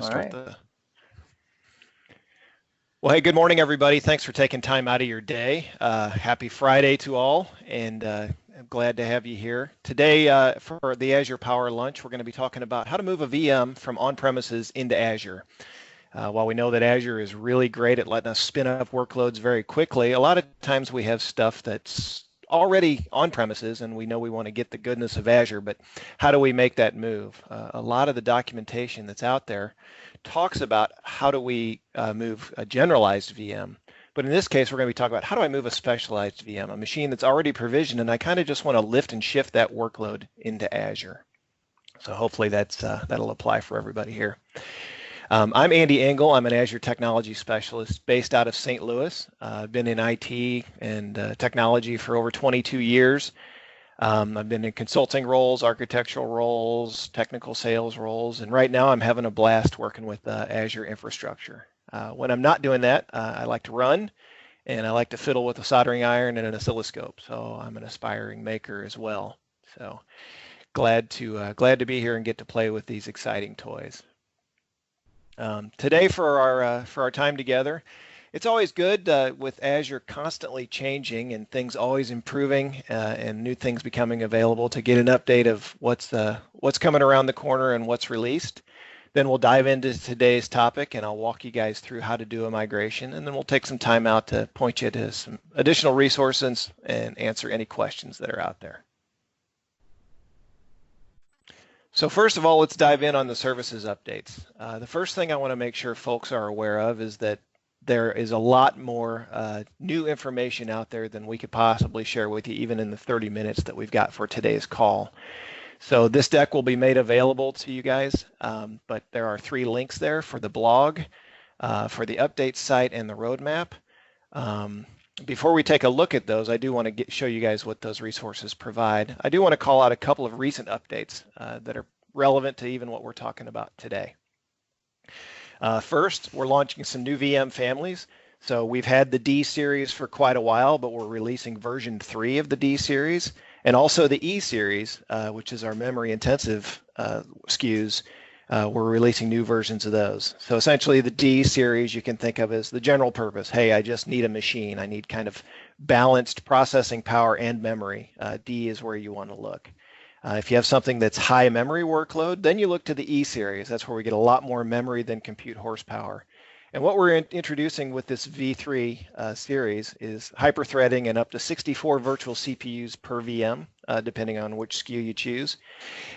All right. Well, hey, good morning, everybody. Thanks for taking time out of your day. Happy Friday to all, and I'm glad to have you here. Today, for the Azure Power Lunch, we're going to be talking about how to move a VM from on-premises into Azure. While we know that Azure is really great at letting us spin up workloads very quickly, a lot of times we have stuff that's already on premises and we know we want to get the goodness of Azure, but how do we make that move? A lot of the documentation that's out there talks about how do we move a generalized VM. But in this case, we're going to be talking about how do I move a specialized VM, a machine that's already provisioned, and I kind of just want to lift and shift that workload into Azure. So hopefully that'll apply for everybody here. I'm Andy Engel. I'm an Azure technology specialist based out of St. Louis. I've been in IT and technology for over 22 years. I've been in consulting roles, architectural roles, technical sales roles, and right now I'm having a blast working with Azure infrastructure. When I'm not doing that, I like to run, and I like to fiddle with a soldering iron and an oscilloscope. So I'm an aspiring maker as well. So glad to be here and get to play with these exciting toys. Today for our time together, it's always good with Azure constantly changing and things always improving and new things becoming available to get an update of what's coming around the corner and what's released. Then we'll dive into today's topic and I'll walk you guys through how to do a migration, and then we'll take some time out to point you to some additional resources and answer any questions that are out there. So first of all, let's dive in on the services updates. The first thing I want to make sure folks are aware of is that there is a lot more new information out there than we could possibly share with you, even in the 30 minutes that we've got for today's call. So this deck will be made available to you guys, but there are 3 links there for the blog, for the update site, and the roadmap. Before we take a look at those, I do want to show you guys what those resources provide. I do want to call out a couple of recent updates that are relevant to even what we're talking about today. First, we're launching some new VM families. So we've had the D series for quite a while, but we're releasing version 3 of the D series, and also the E series, which is our memory intensive SKUs. We're releasing new versions of those. So essentially the D series you can think of as the general purpose. Hey, I just need a machine. I need kind of balanced processing power and memory. D is where you want to look. If you have something that's high memory workload, then you look to the E series. That's where we get a lot more memory than compute horsepower. And what we're introducing with this V3 series is hyperthreading and up to 64 virtual CPUs per VM, depending on which SKU you choose.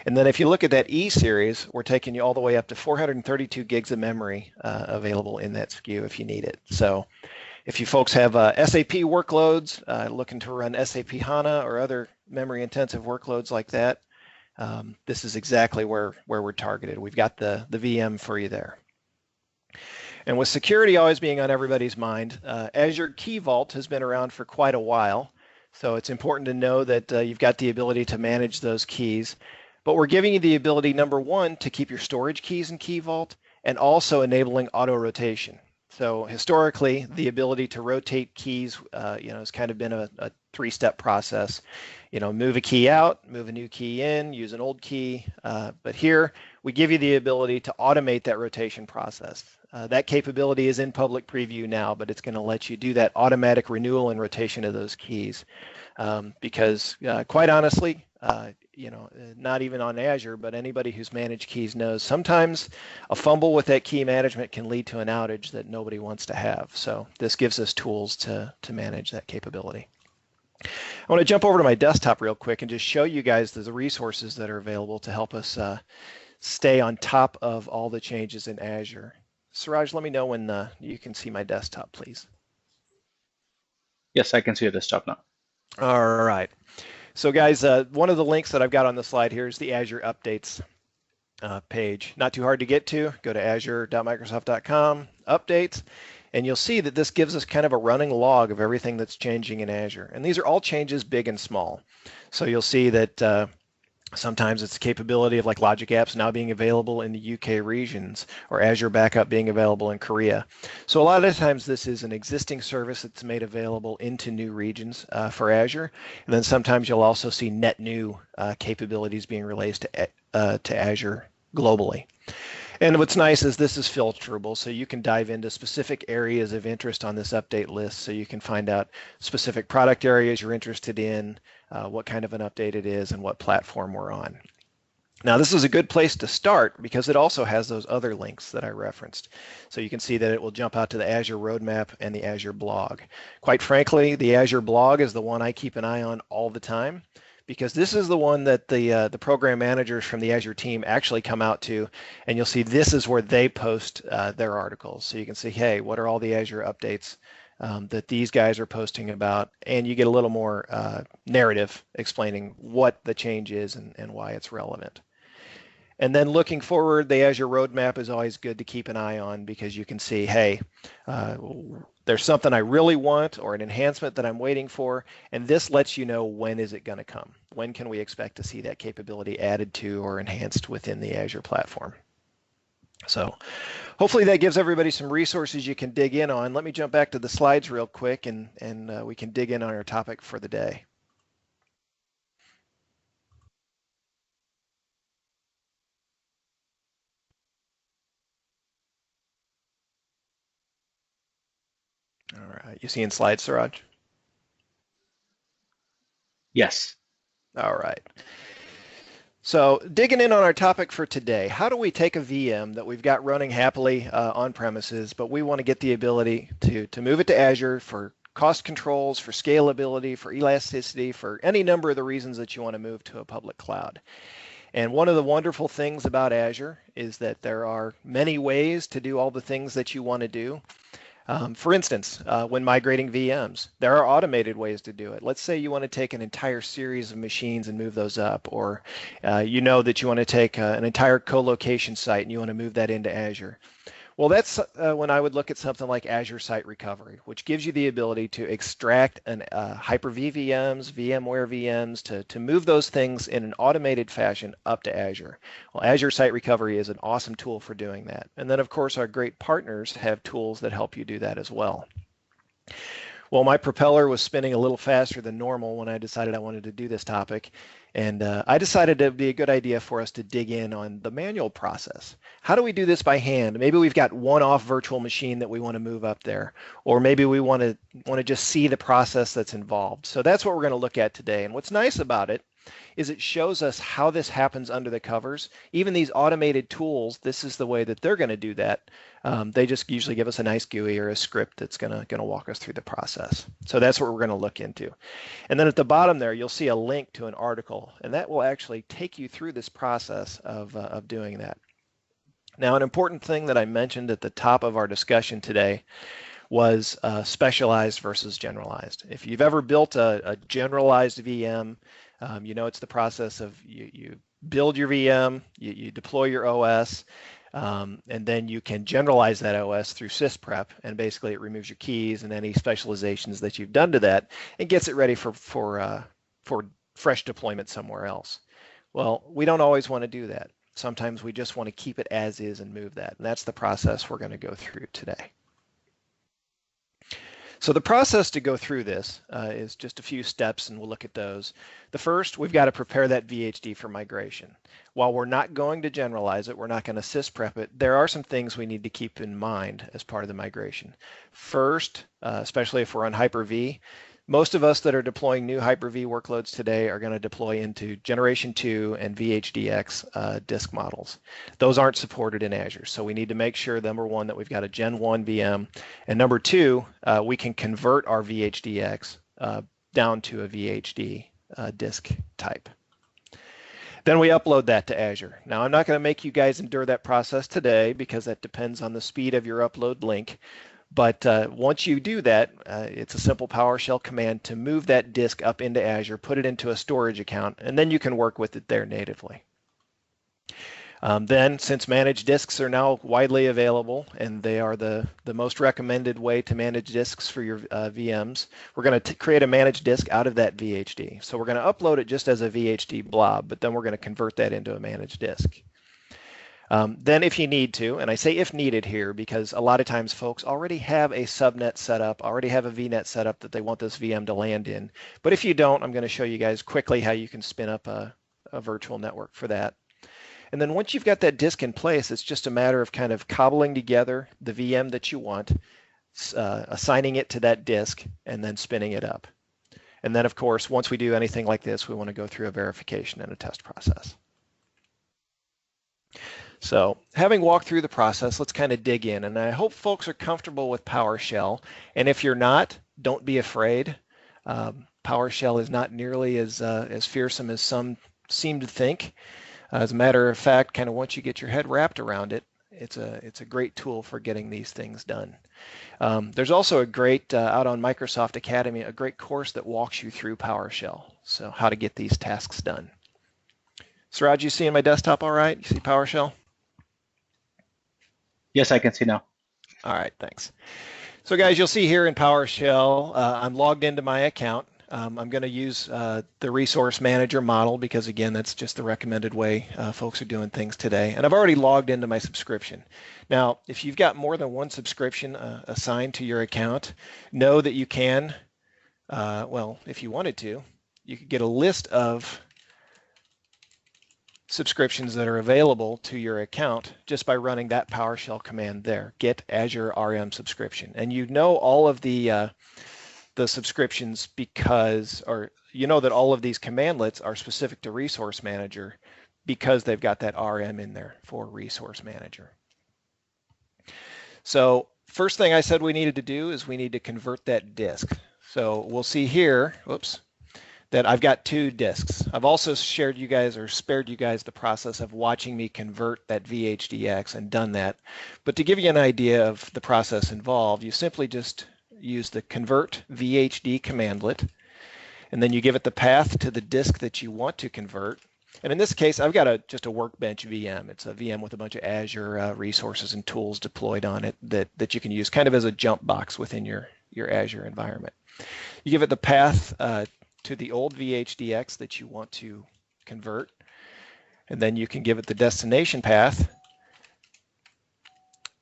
And then if you look at that E series, we're taking you all the way up to 432 gigs of memory available in that SKU if you need it. So if you folks have SAP workloads, looking to run SAP HANA or other memory intensive workloads like that, this is exactly where we're targeted. We've got the VM for you there. And with security always being on everybody's mind, Azure Key Vault has been around for quite a while. So it's important to know that you've got the ability to manage those keys. But we're giving you the ability, number one, to keep your storage keys in Key Vault, and also enabling auto rotation. So historically, the ability to rotate keys, has kind of been a 3-step process. Move a key out, move a new key in, use an old key. But here, we give you the ability to automate that rotation process. That capability is in public preview now, but it's going to let you do that automatic renewal and rotation of those keys. Because quite honestly, not even on Azure, but anybody who's managed keys knows sometimes a fumble with that key management can lead to an outage that nobody wants to have. So this gives us tools to manage that capability. I want to jump over to my desktop real quick and just show you guys the resources that are available to help us stay on top of all the changes in Azure. Suraj, let me know when you can see my desktop, please. Yes, I can see your desktop now. All right. So guys, one of the links that I've got on the slide here is the Azure Updates page. Not too hard to get to. Go to azure.microsoft.com, Updates, and you'll see that this gives us kind of a running log of everything that's changing in Azure. And these are all changes big and small. So you'll see that sometimes it's the capability of like Logic Apps now being available in the UK regions, or Azure Backup being available in Korea. So a lot of times this is an existing service that's made available into new regions for Azure. And then sometimes you'll also see net new capabilities being released to Azure globally. And what's nice is this is filterable, so you can dive into specific areas of interest on this update list, so you can find out specific product areas you're interested in, what kind of an update it is, and what platform we're on. Now, this is a good place to start because it also has those other links that I referenced. So you can see that it will jump out to the Azure Roadmap and the Azure blog. Quite frankly, the Azure blog is the one I keep an eye on all the time, because this is the one that the program managers from the Azure team actually come out to, and you'll see this is where they post their articles. So you can see, hey, what are all the Azure updates that these guys are posting about, and you get a little more narrative explaining what the change is and why it's relevant. And then looking forward, the Azure roadmap is always good to keep an eye on, because you can see, hey, there's something I really want or an enhancement that I'm waiting for, and this lets you know when is it going to come. When can we expect to see that capability added to or enhanced within the Azure platform? So hopefully that gives everybody some resources you can dig in on. Let me jump back to the slides real quick, and we can dig in on our topic for the day. All right, you seeing slides, Suraj? Yes. All right. So digging in on our topic for today, how do we take a VM that we've got running happily on premises, but we want to get the ability to move it to Azure for cost controls, for scalability, for elasticity, for any number of the reasons that you want to move to a public cloud. And one of the wonderful things about Azure is that there are many ways to do all the things that you want to do. For instance, when migrating VMs, there are automated ways to do it. Let's say you want to take an entire series of machines and move those up, or you know that you want to take an entire co-location site and you want to move that into Azure. Well, that's when I would look at something like Azure Site Recovery, which gives you the ability to extract Hyper-V VMs, VMware VMs, to move those things in an automated fashion up to Azure. Well, Azure Site Recovery is an awesome tool for doing that. And then, of course, our great partners have tools that help you do that as well. Well, my propeller was spinning a little faster than normal when I decided I wanted to do this topic. And I decided it would be a good idea for us to dig in on the manual process. How do we do this by hand? Maybe we've got one-off virtual machine that we want to move up there, or maybe we want to just see the process that's involved. So that's what we're going to look at today. And what's nice about it is it shows us how this happens under the covers. Even these automated tools, this is the way that they're going to do that. They just usually give us a nice GUI or a script that's going to walk us through the process. So that's what we're going to look into. And then at the bottom there, you'll see a link to an article, and that will actually take you through this process of doing that. Now, an important thing that I mentioned at the top of our discussion today was specialized versus generalized. If you've ever built a generalized VM, you know it's the process of you build your VM, you deploy your OS, and then you can generalize that OS through sysprep, and basically it removes your keys and any specializations that you've done to that and gets it ready for fresh deployment somewhere else. Well, we don't always want to do that. Sometimes we just want to keep it as is and move that, and that's the process we're going to go through today. So the process to go through this is just a few steps, and we'll look at those. The first, we've got to prepare that VHD for migration. While we're not going to generalize it, we're not going to sysprep it, there are some things we need to keep in mind as part of the migration. First, especially if we're on Hyper-V, most of us that are deploying new Hyper-V workloads today are going to deploy into Generation 2 and VHDX disk models. Those aren't supported in Azure, so we need to make sure, number one, that we've got a Gen 1 VM, and number two, we can convert our VHDX down to a VHD disk type. Then we upload that to Azure. Now, I'm not going to make you guys endure that process today because that depends on the speed of your upload link. But once you do that, it's a simple PowerShell command to move that disk up into Azure, put it into a storage account, and then you can work with it there natively. Then, since managed disks are now widely available, and they are the most recommended way to manage disks for your VMs, we're going to create a managed disk out of that VHD. So we're going to upload it just as a VHD blob, but then we're going to convert that into a managed disk. Then if you need to, and I say if needed here because a lot of times folks already have a subnet set up, already have a VNet set up that they want this VM to land in. But if you don't, I'm going to show you guys quickly how you can spin up a virtual network for that. And then once you've got that disk in place, it's just a matter of kind of cobbling together the VM that you want, assigning it to that disk, and then spinning it up. And then, of course, once we do anything like this, we want to go through a verification and a test process. So having walked through the process, let's kind of dig in. And I hope folks are comfortable with PowerShell. And if you're not, don't be afraid. PowerShell is not nearly as fearsome as some seem to think. As a matter of fact, kind of once you get your head wrapped around it, it's a great tool for getting these things done. There's also a great, out on Microsoft Academy, a great course that walks you through PowerShell, so how to get these tasks done. Suraj, you seeing my desktop all right? You see PowerShell? Yes, I can see now. All right, thanks. So guys, you'll see here in PowerShell, I'm logged into my account. I'm going to use the resource manager model because, again, that's just the recommended way folks are doing things today. And I've already logged into my subscription. Now, if you've got more than one subscription assigned to your account, know that you can, well, if you wanted to, you could get a list of subscriptions that are available to your account just by running that PowerShell command there, get Azure RM subscription. And you know all of the subscriptions because, or you know that all of these commandlets are specific to Resource Manager because they've got that RM in there for Resource Manager. So first thing I said we needed to do is we need to convert that disk. So we'll see here, whoops, that I've got two disks. I've also shared you guys or spared you guys the process of watching me convert that VHDX and done that. But to give you an idea of the process involved, you simply just use the convert VHD commandlet, and then you give it the path to the disk that you want to convert. And in this case, I've got just a workbench VM. It's a VM with a bunch of Azure resources and tools deployed on it that you can use kind of as a jump box within your Azure environment. You give it the path to the old VHDX that you want to convert, and then you can give it the destination path,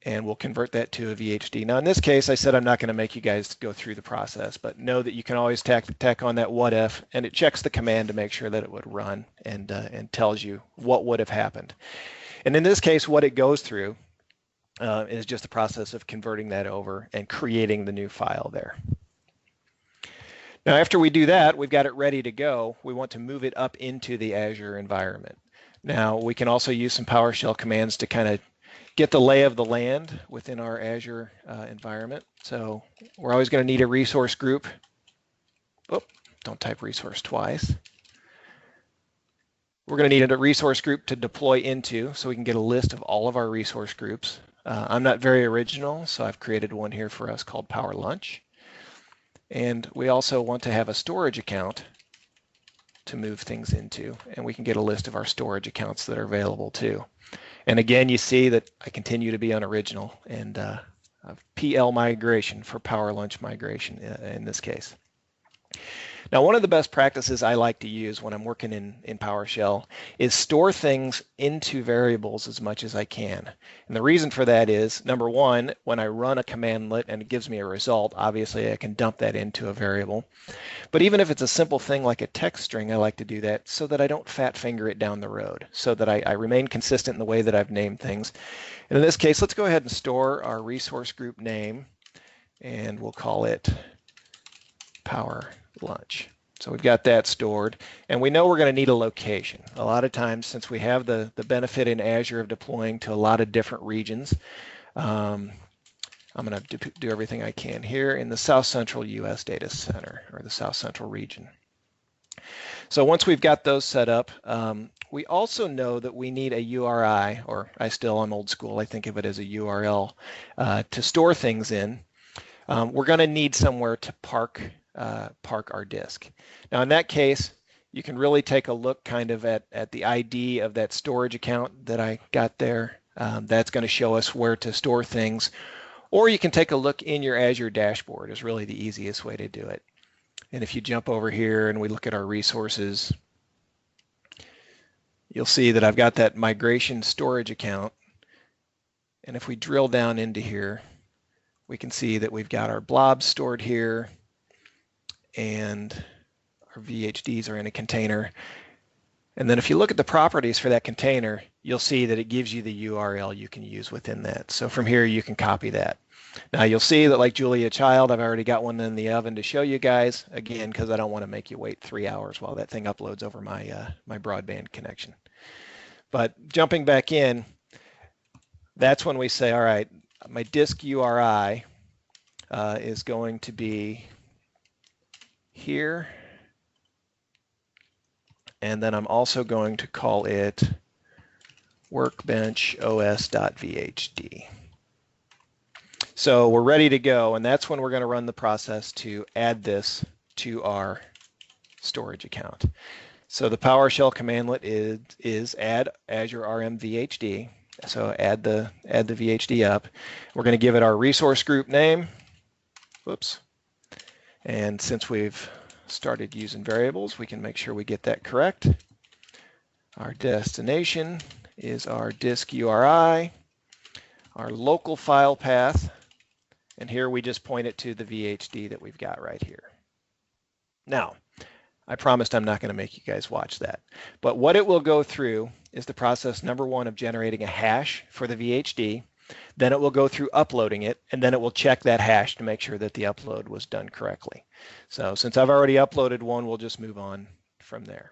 and we'll convert that to a VHD. Now in this case, I said I'm not going to make you guys go through the process, but know that you can always tack on that what if, and it checks the command to make sure that it would run and tells you what would have happened. And in this case, what it goes through is just the process of converting that over and creating the new file there. Now after we do that, we've got it ready to go. We want to move it up into the Azure environment. Now we can also use some PowerShell commands to kind of get the lay of the land within our Azure environment. So we're always going to need a resource group. Oh, don't type resource twice. We're going to need a resource group to deploy into so we can get a list of all of our resource groups. I'm not very original, so I've created one here for us called Power Lunch. And we also want to have a storage account to move things into, and we can get a list of our storage accounts that are available too. And again, you see that I continue to be unoriginal, and PL migration for Power Lunch migration in this case. Now, one of the best practices I like to use when I'm working in PowerShell is store things into variables as much as I can. And the reason for that is, number one, when I run a commandlet and it gives me a result, obviously I can dump that into a variable. But even if it's a simple thing like a text string, I like to do that so that I don't fat finger it down the road, so that I remain consistent in the way that I've named things. And in this case, let's go ahead and store our resource group name, and we'll call it Power Lunch. So we've got that stored, and we know we're going to need a location. A lot of times, since we have the benefit in Azure of deploying to a lot of different regions, I'm going to do everything I can here in the South Central US Data Center, or the South Central region. So once we've got those set up, we also know that we need a URI, or I'm old school, I think of it as a URL, to store things in. We're going to need somewhere to park our disk. Now in that case, you can really take a look kind of at the ID of that storage account that I got there. That's going to show us where to store things. Or you can take a look in your Azure Dashboard is really the easiest way to do it. And if you jump over here and we look at our resources, you'll see that I've got that migration storage account. And if we drill down into here, we can see that we've got our blobs stored here, and our VHDs are in a container. And then if you look at the properties for that container, you'll see that it gives you the URL you can use within that. So from here, you can copy that. Now you'll see that like Julia Child, I've already got one in the oven to show you guys, again, because I don't want to make you wait 3 hours while that thing uploads over my broadband connection. But jumping back in, that's when we say, all right, my disk URI is going to be here. And then I'm also going to call it workbenchos.vhd. So we're ready to go, and that's when we're going to run the process to add this to our storage account. So the PowerShell commandlet is add Azure RM VHD. So add the VHD up. We're going to give it our resource group name. Whoops. And since we've started using variables, we can make sure we get that correct. Our destination is our disk URI, our local file path, and here we just point it to the VHD that we've got right here. Now, I promised I'm not going to make you guys watch that, but what it will go through is the process number one of generating a hash for the VHD. Then it will go through uploading it, and then it will check that hash to make sure that the upload was done correctly. So since I've already uploaded one, we'll just move on from there.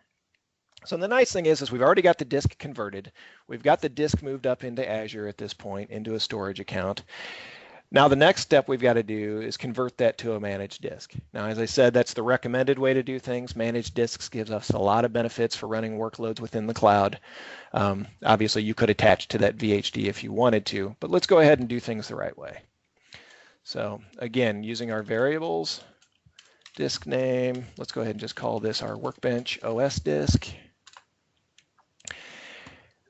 So the nice thing is we've already got the disk converted. We've got the disk moved up into Azure at this point, into a storage account. Now the next step we've got to do is convert that to a managed disk. Now, as I said, that's the recommended way to do things. Managed disks gives us a lot of benefits for running workloads within the cloud. Obviously, you could attach to that VHD if you wanted to, but let's go ahead and do things the right way. So again, using our variables, disk name, let's go ahead and just call this our Workbench OS disk.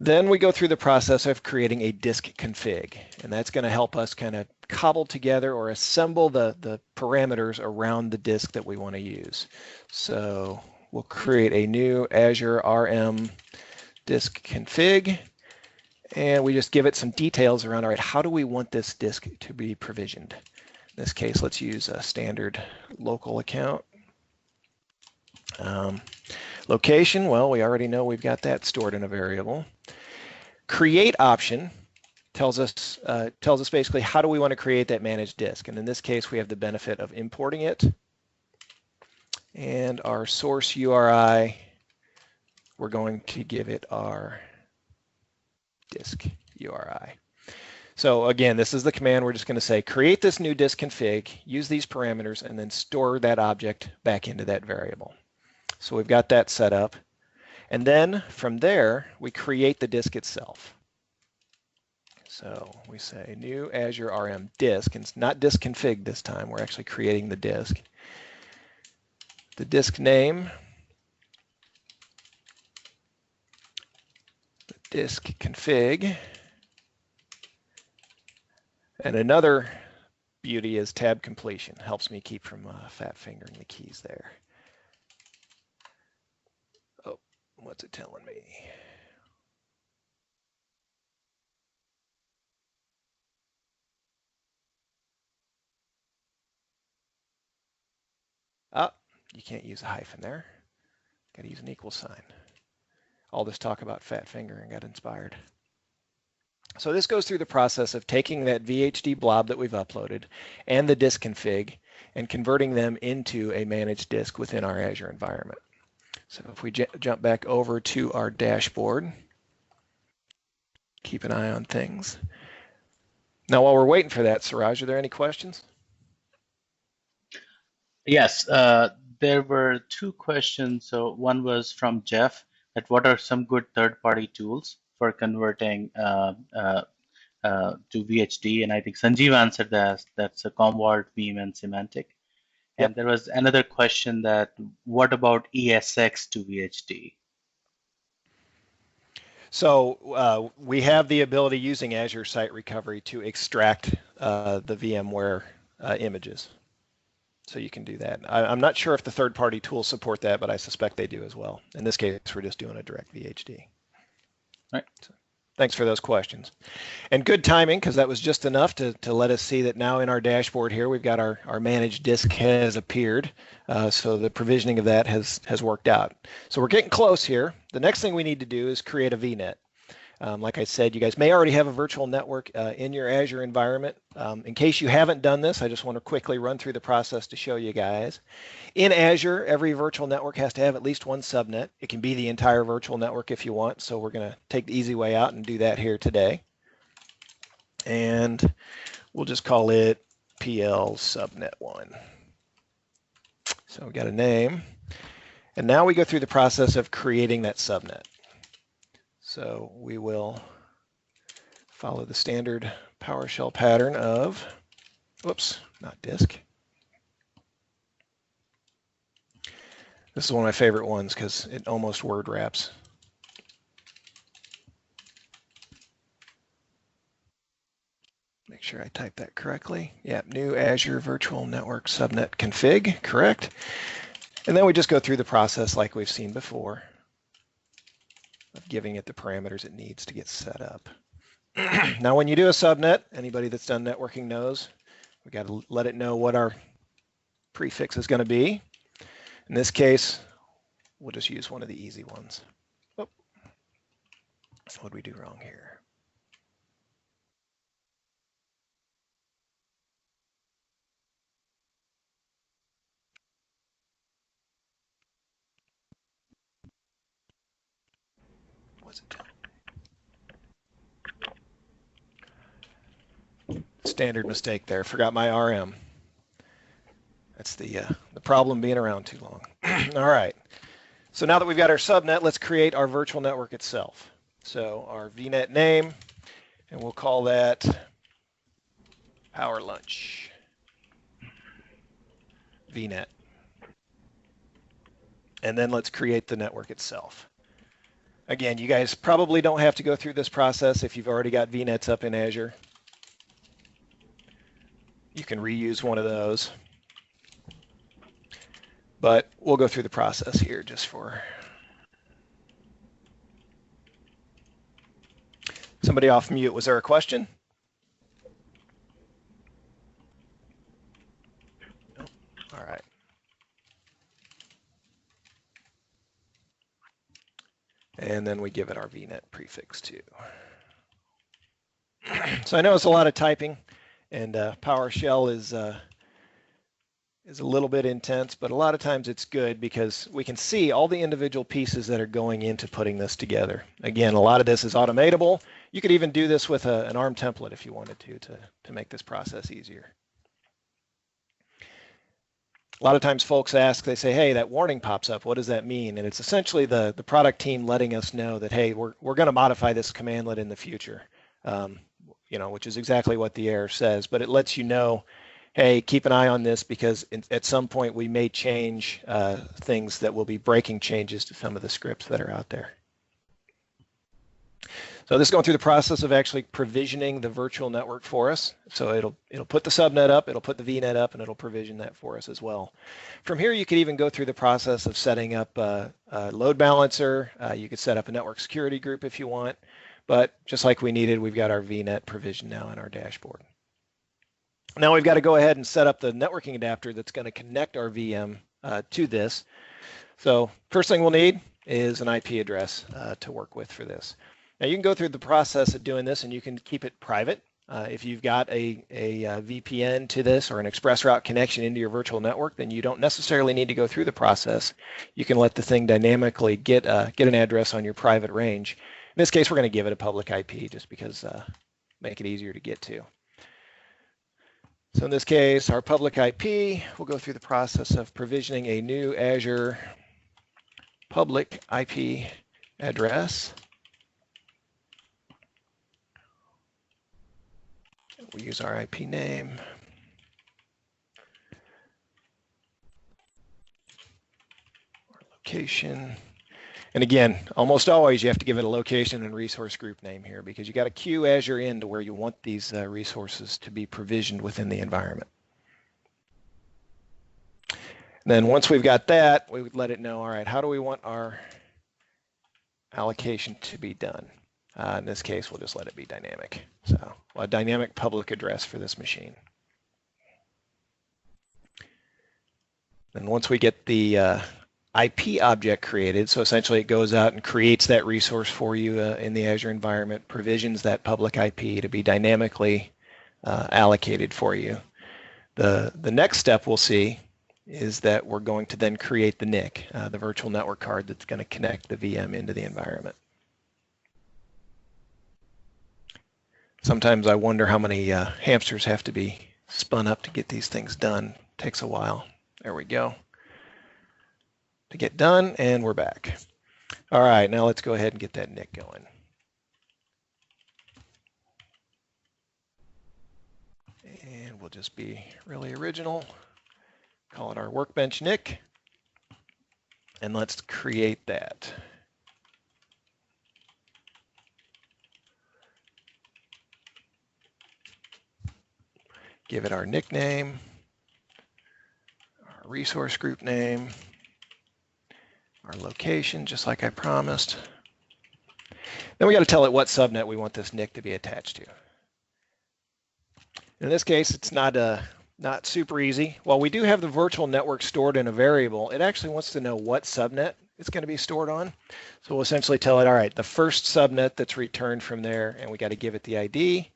Then we go through the process of creating a disk config, and that's going to help us kind of cobble together or assemble the parameters around the disk that we want to use. So we'll create a new Azure RM disk config, and we just give it some details around, all right, how do we want this disk to be provisioned? In this case, let's use a standard local account. Location, well, we already know we've got that stored in a variable. Create option tells us basically how do we want to create that managed disk. And in this case, we have the benefit of importing it. And our source URI, we're going to give it our disk URI. So again, this is the command. We're just going to say create this new disk config, use these parameters, and then store that object back into that variable. So we've got that set up. And then from there, we create the disk itself. So we say new Azure RM disk, and it's not disk config this time. We're actually creating the disk. The disk name, the disk config, and another beauty is tab completion. Helps me keep from fat fingering the keys there. What's it telling me? Oh, you can't use a hyphen there. Got to use an equal sign. All this talk about fat fingering got inspired. So this goes through the process of taking that VHD blob that we've uploaded and the disk config and converting them into a managed disk within our Azure environment. So if we jump back over to our dashboard, keep an eye on things. Now, while we're waiting for that, Suraj, are there any questions? Yes, there were two questions. So one was from Jeff, that what are some good third-party tools for converting to VHD? And I think Sanjeev answered that. That's a Commvault, Veeam, and Symantec. And there was another question that what about ESX to VHD? So we have the ability using Azure Site Recovery to extract the VMware images. So you can do that. I'm not sure if the third-party tools support that, but I suspect they do as well. In this case, we're just doing a direct VHD. Right. Thanks for those questions. And good timing, because that was just enough to let us see that now in our dashboard here, we've got our managed disk has appeared. So the provisioning of that has worked out. So we're getting close here. The next thing we need to do is create a VNet. Like I said, you guys may already have a virtual network in your Azure environment. In case you haven't done this, I just want to quickly run through the process to show you guys. In Azure, every virtual network has to have at least one subnet. It can be the entire virtual network if you want, so we're going to take the easy way out and do that here today. And we'll just call it PL subnet 1. So we got a name. And now we go through the process of creating that subnet. So we will follow the standard PowerShell pattern of, whoops, not disk. This is one of my favorite ones because it almost word wraps. Make sure I type that correctly. Yeah, new Azure Virtual Network Subnet config, correct. And then we just go through the process like we've seen before of giving it the parameters it needs to get set up. Now, when you do a subnet, anybody that's done networking knows, we got to let it know what our prefix is going to be. In this case, we'll just use one of the easy ones. Oh, what did we do wrong here? Was it? Standard mistake there. Forgot my RM. That's the problem being around too long. All right. So now that we've got our subnet, let's create our virtual network itself. So our VNet name, and we'll call that Power Lunch VNet. And then let's create the network itself. Again, you guys probably don't have to go through this process if you've already got VNets up in Azure. You can reuse one of those. But we'll go through the process here just for somebody off mute. Was there a question? No. All right. And then we give it our VNet prefix too. So I know it's a lot of typing, and PowerShell is a little bit intense, but a lot of times it's good because we can see all the individual pieces that are going into putting this together. Again, a lot of this is automatable. You could even do this with an ARM template if you wanted to make this process easier. A lot of times folks ask, they say, hey, that warning pops up. What does that mean? And it's essentially the product team letting us know that, hey, we're going to modify this commandlet in the future, which is exactly what the error says. But it lets you know, hey, keep an eye on this because at some point we may change things that will be breaking changes to some of the scripts that are out there. So this is going through the process of actually provisioning the virtual network for us. So it'll put the subnet up, it'll put the VNet up, and it'll provision that for us as well. From here, you could even go through the process of setting up a load balancer. You could set up a network security group if you want. But just like we needed, we've got our VNet provision now in our dashboard. Now we've got to go ahead and set up the networking adapter that's going to connect our VM to this. So first thing we'll need is an IP address to work with for this. Now you can go through the process of doing this and you can keep it private. If you've got a VPN to this or an express route connection into your virtual network, then you don't necessarily need to go through the process. You can let the thing dynamically get an address on your private range. In this case, we're going to give it a public IP just because make it easier to get to. So in this case, our public IP, we'll go through the process of provisioning a new Azure public IP address. We use our IP name. Our location. And again, almost always you have to give it a location and resource group name here because you got to queue Azure in to where you want these resources to be provisioned within the environment. And then once we've got that, we would let it know, all right, how do we want our allocation to be done? In this case, we'll just let it be dynamic. So a dynamic public address for this machine. And once we get the IP object created, so essentially it goes out and creates that resource for you in the Azure environment, provisions that public IP to be dynamically allocated for you. The next step we'll see is that we're going to then create the NIC, the virtual network card that's going to connect the VM into the environment. Sometimes I wonder how many hamsters have to be spun up to get these things done. It takes a while. There we go. To get done, and we're back. All right, now let's go ahead and get that NIC going. And we'll just be really original. Call it our workbench NIC. And let's create that. Give it our nickname, our resource group name, our location, just like I promised. Then we got to tell it what subnet we want this NIC to be attached to. In this case, it's not super easy. While we do have the virtual network stored in a variable, it actually wants to know what subnet it's going to be stored on. So we'll essentially tell it, all right, the first subnet that's returned from there, and we got to give it the ID.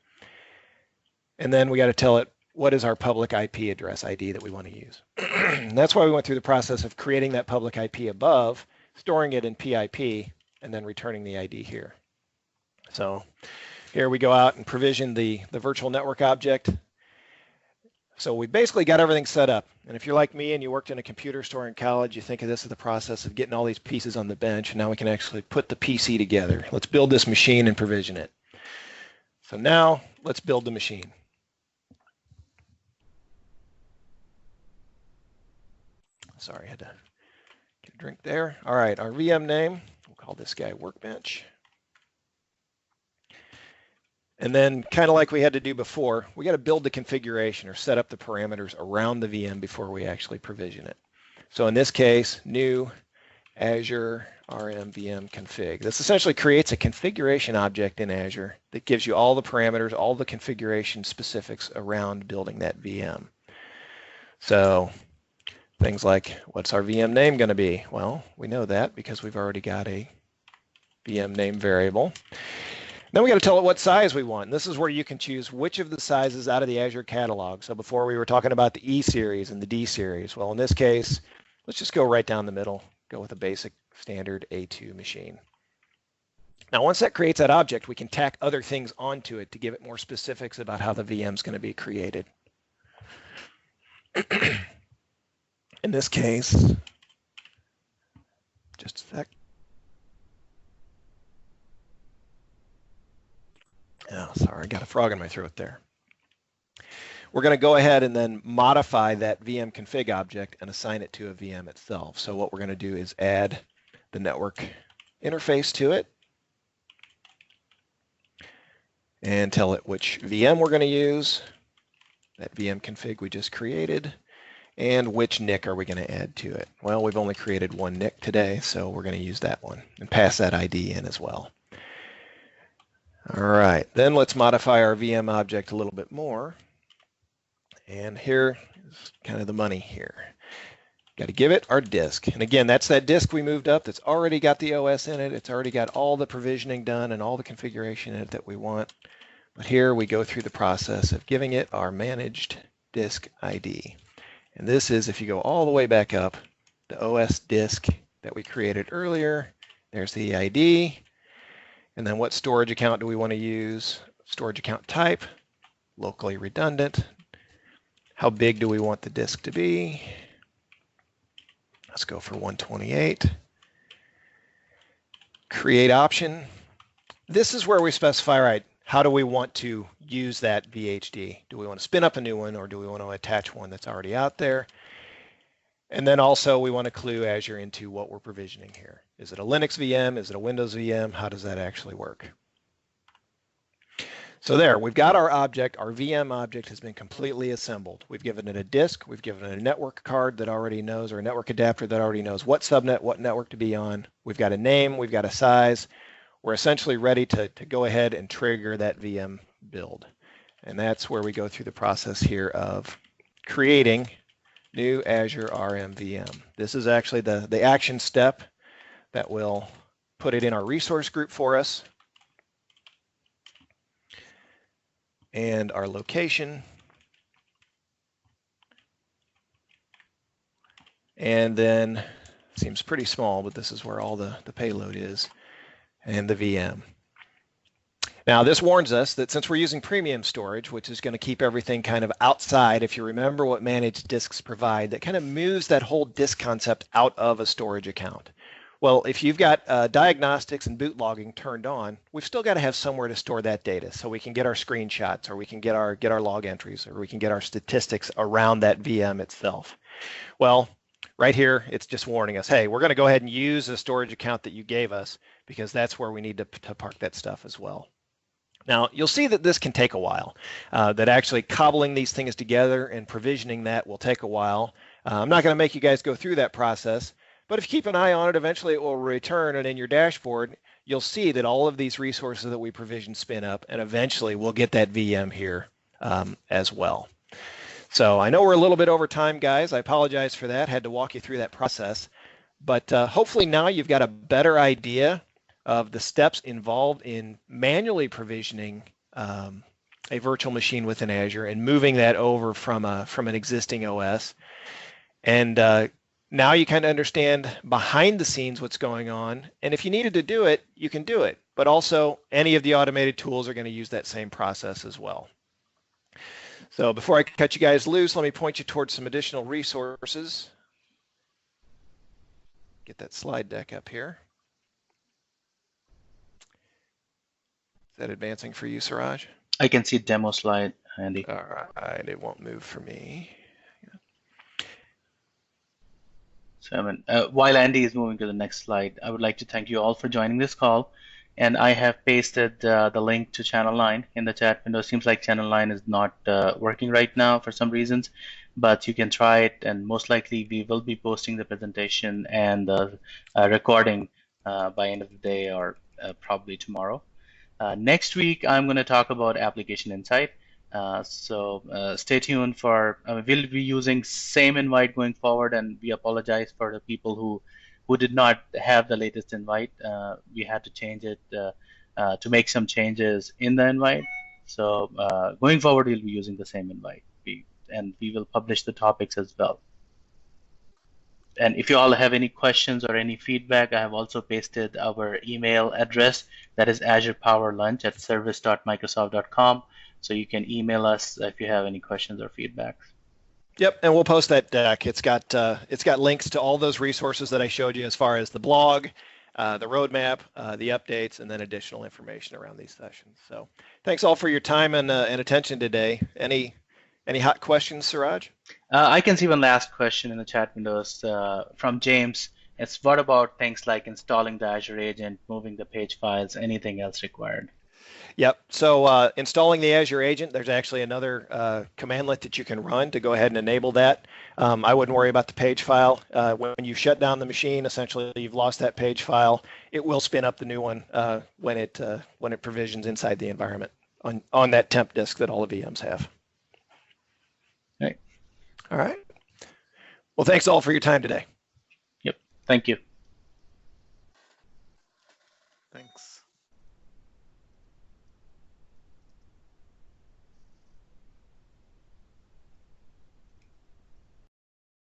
And then we got to tell it what is our public IP address ID that we want to use. And that's why we went through the process of creating that public IP above, storing it in PIP, and then returning the ID here. So here we go out and provision the virtual network object. So we basically got everything set up. And if you're like me and you worked in a computer store in college, you think of this as the process of getting all these pieces on the bench, and now we can actually put the PC together. Let's build this machine and provision it. So now let's build the machine. Sorry, I had to get a drink there. All right, our VM name, we'll call this guy Workbench. And then kind of like we had to do before, we got to build the configuration or set up the parameters around the VM before we actually provision it. So in this case, new Azure RM VM config. This essentially creates a configuration object in Azure that gives you all the parameters, all the configuration specifics around building that VM. So things like, what's our VM name going to be? Well, we know that because we've already got a VM name variable. Then we got to tell it what size we want. And this is where you can choose which of the sizes out of the Azure catalog. So before we were talking about the E series and the D series. Well, in this case, let's just go right down the middle, go with a basic standard A2 machine. Now, once that creates that object, we can tack other things onto it to give it more specifics about how the VM is going to be created. In this case, just a sec. Oh, sorry, I got a frog in my throat there. We're going to go ahead and then modify that VM config object and assign it to a VM itself. So what we're going to do is add the network interface to it and tell it which VM we're going to use, that VM config we just created, and which NIC are we going to add to it. Well, we've only created one NIC today, so we're going to use that one and pass that ID in as well. All right, then let's modify our VM object a little bit more. And here is kind of the money here. Got to give it our disk. And again, that's that disk we moved up that's already got the OS in it. It's already got all the provisioning done and all the configuration in it that we want. But here we go through the process of giving it our managed disk ID. And this is, if you go all the way back up, the OS disk that we created earlier. There's the ID. And then what storage account do we want to use? Storage account type, locally redundant. How big do we want the disk to be? Let's go for 128. Create option. This is where we specify, right, how do we want to use that VHD? Do we want to spin up a new one, or do we want to attach one that's already out there? And then also we want to clue Azure into what we're provisioning here. Is it a Linux VM? Is it a Windows VM? How does that actually work? So there, we've got our object. Our VM object has been completely assembled. We've given it a disk. We've given it a network card that already knows, or a network adapter that already knows what subnet, what network to be on. We've got a name. We've got a size. we're essentially ready to go ahead and trigger that VM build. And that's where we go through the process here of creating new Azure RM VM. This is actually the action step that will put it in our resource group for us. And our location. And then, seems pretty small, but this is where all the payload is, and the VM. Now, this warns us that since we're using premium storage, which is going to keep everything kind of outside, if you remember what managed disks provide, that kind of moves that whole disk concept out of a storage account. Well, if you've got diagnostics and boot logging turned on, we've still got to have somewhere to store that data, so we can get our screenshots, or we can get our log entries, or we can get our statistics around that VM itself. Well, right here, it's just warning us, hey, we're going to go ahead and use the storage account that you gave us, because that's where we need to park that stuff as well. Now, you'll see that this can take a while, that actually cobbling these things together and provisioning that will take a while. I'm not going to make you guys go through that process, but if you keep an eye on it, eventually it will return, and in your dashboard, you'll see that all of these resources that we provision spin up, and eventually we'll get that VM here as well. So I know we're a little bit over time, guys. I apologize for that. Had to walk you through that process. But hopefully now you've got a better idea of the steps involved in manually provisioning a virtual machine within Azure and moving that over from an existing OS. And now you kind of understand behind the scenes what's going on. And if you needed to do it, you can do it. But also, any of the automated tools are going to use that same process as well. So before I cut you guys loose, let me point you towards some additional resources. Get that slide deck up here. Is that advancing for you, Suraj? I can see demo slide, Andy. All right, it won't move for me. So, while Andy is moving to the next slide, I would like to thank you all for joining this call. And I have pasted the link to Channel 9 in the chat window. Seems like Channel 9 is not working right now for some reasons, but you can try it, and most likely we will be posting the presentation and the recording by end of the day, or probably tomorrow. Next week, I'm going to talk about Application Insight. So stay tuned for, we'll be using same invite going forward, and we apologize for the people who did not have the latest invite. We had to change it to make some changes in the invite. So going forward, we'll be using the same invite, and we will publish the topics as well. And if you all have any questions or any feedback, I have also pasted our email address. That is azurepowerlunch@service.microsoft.com. So you can email us if you have any questions or feedback. Yep, and we'll post that deck. It's got links to all those resources that I showed you, as far as the blog, the roadmap, the updates, and then additional information around these sessions. So thanks all for your time and attention today. Any hot questions, Suraj? I can see one last question in the chat windows from James. It's what about things like installing the Azure agent, moving the page files, anything else required? Yep. So installing the Azure agent, there's actually another commandlet that you can run to go ahead and enable that. I wouldn't worry about the page file. When you shut down the machine, essentially you've lost that page file. It will spin up the new one when it provisions inside the environment on that temp disk that all the VMs have. Right. All right. Well, thanks all for your time today. Yep. Thank you.